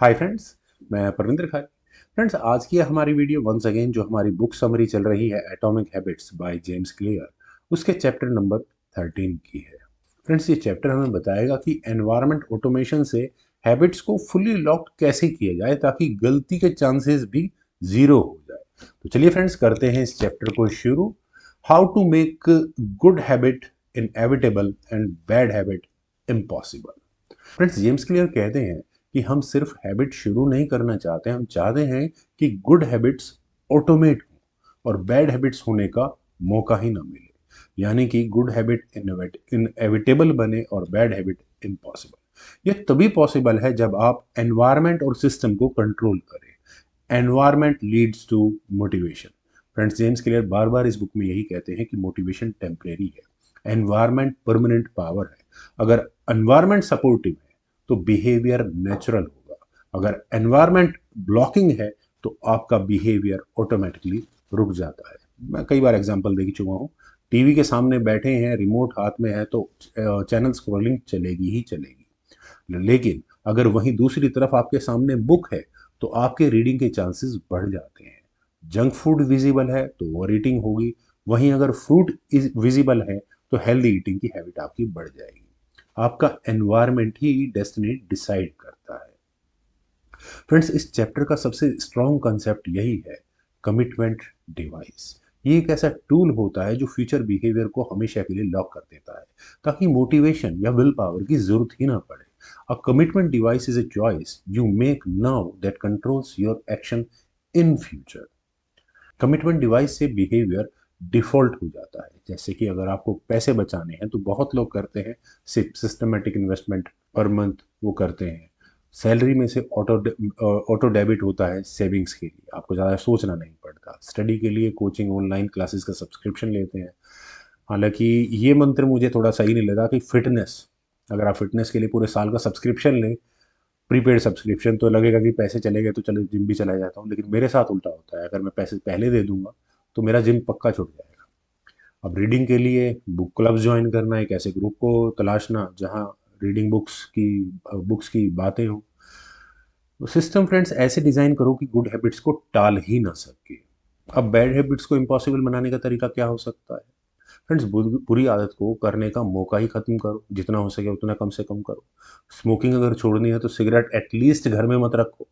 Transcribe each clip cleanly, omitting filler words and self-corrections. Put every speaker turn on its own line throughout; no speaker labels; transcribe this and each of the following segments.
Hi friends, मैं परविंदर खाई। Friends, आज की हमारी वीडियो वंस अगेन जो हमारी बुक समरी चल रही है atomic habits by James clear, उसके चैप्टर नंबर 13 की है। फ्रेंड्स, ये चैप्टर हमें बताएगा कि एनवायरनमेंट ऑटोमेशन से हैबिट्स को फुली लॉक्ड कैसे किया जाए ताकि गलती के चांसेस भी जीरो हो जाए। तो चलिए फ्रेंड्स, करते हैं इस चैप्टर को शुरू। How to make good habit inevitable and bad habit impossible. Friends, James Clear कहते हैं कि हम सिर्फ हैबिट शुरू नहीं करना चाहते, हम चाहते हैं कि गुड हैबिट्स ऑटोमेट हो और बैड हैबिट्स होने का मौका ही ना मिले। यानी कि गुड हैबिट इनएविटेबल बने और बैड हैबिट इम्पॉसिबल। यह तभी पॉसिबल है जब आप एनवायरनमेंट और सिस्टम को कंट्रोल करें। Environment leads to motivation. Friends, James Clear बार बार इस बुक में यही कहते हैं कि मोटिवेशन टेम्परेरी है, एनवायरनमेंट परमानेंट पावर है। अगर एनवायरनमेंट सपोर्टिव है तो बिहेवियर नेचुरल होगा, अगर एनवायरनमेंट ब्लॉकिंग है तो आपका बिहेवियर ऑटोमेटिकली रुक जाता है। मैं कई बार एग्जांपल दे चुका हूँ। टीवी के सामने बैठे हैं, रिमोट हाथ में है, तो चैनल स्क्रॉलिंग चलेगी ही चलेगी। लेकिन अगर वहीं दूसरी तरफ आपके सामने बुक है तो आपके रीडिंग के चांसेस बढ़ जाते हैं। जंक फूड विजिबल है तो ओवर ईटिंग होगी, वहीं अगर फ्रूट विजिबल है तो हेल्दी ईटिंग की हैबिट आपकी बढ़ जाएगी। आपका एनवायरनमेंट ही डेस्टिनी डिसाइड करता है। फ्रेंड्स, इस चैप्टर का सबसे स्ट्रॉन्ग कंसेप्ट यही है, कमिटमेंट डिवाइस। ये एक ऐसा टूल होता है जो फ्यूचर बिहेवियर को हमेशा के लिए लॉक कर देता है ताकि मोटिवेशन या विल पावर की जरूरत ही ना पड़े। A commitment device is a choice you make now that controls your action in future. Commitment device से बिहेवियर डिफॉल्ट हो जाता है। जैसे कि अगर आपको पैसे बचाने हैं तो बहुत लोग करते हैं सिस्टमेटिक इन्वेस्टमेंट पर मंथ, वो करते हैं। सैलरी में से ऑटो डेबिट होता है सेविंग्स के लिए, आपको ज़्यादा सोचना नहीं पड़ता। स्टडी के लिए कोचिंग ऑनलाइन क्लासेस का सब्सक्रिप्शन लेते हैं। हालांकि ये मंत्र मुझे थोड़ा सही नहीं लगा कि फिटनेस, अगर आप फिटनेस के लिए पूरे साल का सब्सक्रिप्शन लें, प्रीपेड सब्सक्रिप्शन, तो लगेगा कि पैसे चले गए तो चलो जिम भी चला जाता हूँ। लेकिन मेरे साथ उल्टा होता है, अगर मैं पैसे पहले दे दूंगा तो मेरा जिम पक्का छूट जाएगा। अब रीडिंग के लिए बुक क्लब ज्वाइन करना, एक ऐसे ग्रुप को तलाशना जहाँ रीडिंग बुक्स की बातें हो। तो सिस्टम फ्रेंड्स ऐसे डिज़ाइन करो कि गुड हैबिट्स को टाल ही ना सके। अब बैड हैबिट्स को इम्पॉसिबल बनाने का तरीका क्या हो सकता है? फ्रेंड्स, बुरी आदत को करने का मौका ही खत्म करो, जितना हो सके उतना कम से कम करो। स्मोकिंग अगर छोड़नी है तो सिगरेट एटलीस्ट घर में मत रखो।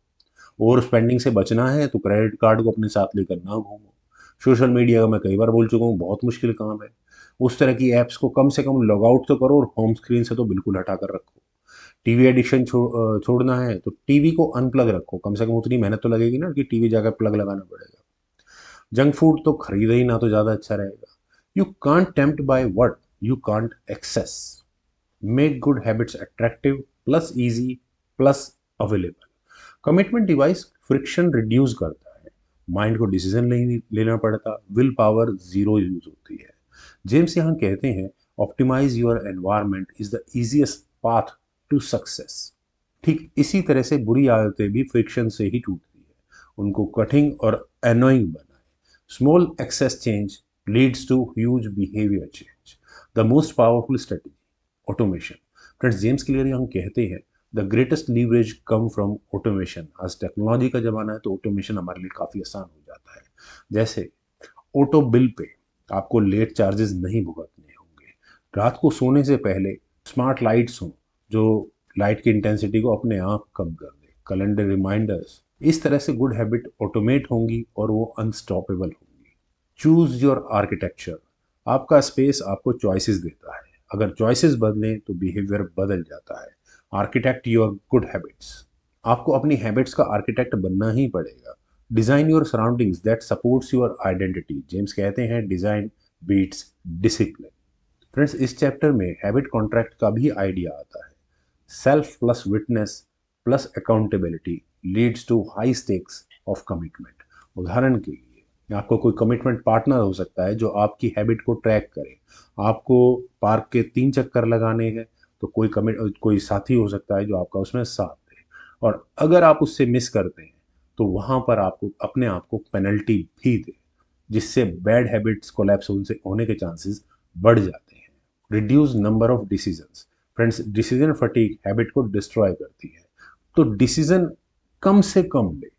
ओवर स्पेंडिंग से बचना है तो क्रेडिट कार्ड को अपने साथ लेकर ना घूमो। सोशल मीडिया का मैं कई बार बोल चुका हूँ, बहुत मुश्किल काम है। उस तरह की ऐप्स को कम से कम लॉग आउट तो करो और होम स्क्रीन से तो बिल्कुल हटा कर रखो। टीवी एडिक्शन छोड़ना है तो टीवी को अनप्लग रखो, कम से कम उतनी मेहनत तो लगेगी ना कि टीवी जाकर प्लग लगाना पड़ेगा। जंक फूड तो खरीदे ही ना तो ज़्यादा अच्छा रहेगा। You can't tempt by what you can't access. Make good habits attractive plus easy plus available. Commitment device friction reduce करता है, माइंड को डिसीजन नहीं लेना पड़ता, विल पावर जीरो यूज होती है। जेम्स यहाँ कहते हैं, optimise your environment is the easiest path to success. ठीक इसी तरह से बुरी आदतें भी फ्रिक्शन से ही टूटती है, उनको कठिन और एनोइंग बनाए। Small access change leads to huge behaviour change. The most powerful strategy automation. Friends, James Clear हम कहते हैं the greatest leverage come from automation. आज टेक्नोलॉजी का जमाना है तो ऑटोमेशन हमारे लिए काफ़ी आसान हो जाता है। जैसे ऑटो बिल पे आपको लेट चार्जेस नहीं भुगतने होंगे। रात को सोने से पहले स्मार्ट लाइट्स हों जो लाइट की इंटेंसिटी को अपने आप कम कर दे। कैलेंडर रिमाइंडर्स, इस तरह से गुड हैबिट ऑटोमेट होंगी और वो अनस्टॉपेबल होंगी। Choose your architecture. आपका स्पेस आपको चॉइसेस देता है, अगर चॉइसेस बदलें तो बिहेवियर बदल जाता है। Architect your good habits. आपको अपनी हैबिट्स का आर्किटेक्ट बनना ही पड़ेगा। Design your surroundings that supports your identity. James कहते हैं डिजाइन बीट्स डिसिप्लिन। फ्रेंड्स, इस चैप्टर में हैबिट कॉन्ट्रैक्ट का भी आइडिया आता है। Self plus witness plus accountability leads to high stakes of commitment. उदाहरण के लिए आपको कोई कमिटमेंट पार्टनर हो सकता है जो आपकी हैबिट को ट्रैक करे। आपको पार्क के 3 चक्कर लगाने हैं तो कोई साथी हो सकता है जो आपका उसमें साथ दे। और अगर आप उससे मिस करते हैं तो वहाँ पर आपको अपने आप को पेनल्टी भी दे, जिससे बैड हैबिट्स कोलैप्स होने के चांसेस बढ़ जाते हैं। Reduce number of decisions. Friends, decision fatigue habit को डिस्ट्रॉय करती है। तो डिसीजन कम से कम ले,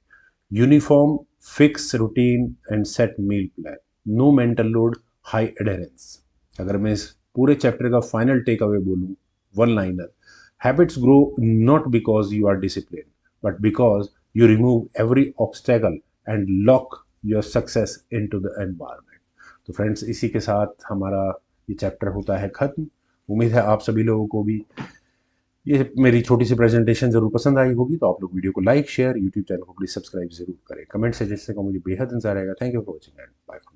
uniform fix routine and set meal plan, no mental load, high adherence. अगर मैं इस पूरे चैप्टर का फाइनल टेक अवे बोलूँ, one liner, habits grow not because you are discipline but because you remove every obstacle and lock your success into the environment। तो friends, इसी के साथ हमारा ये चैप्टर होता है खत्म। उम्मीद है आप सभी लोगों को भी ये मेरी छोटी सी प्रेजेंटेशन जरूर पसंद आई होगी। तो आप लोग वीडियो को लाइक शेयर, यूट्यूब चैनल को प्लीज सब्सक्राइब जरूर करें। कमेंट सजेशन का मुझे बेहद इंतजार रहेगा। Thank you for watching and bye.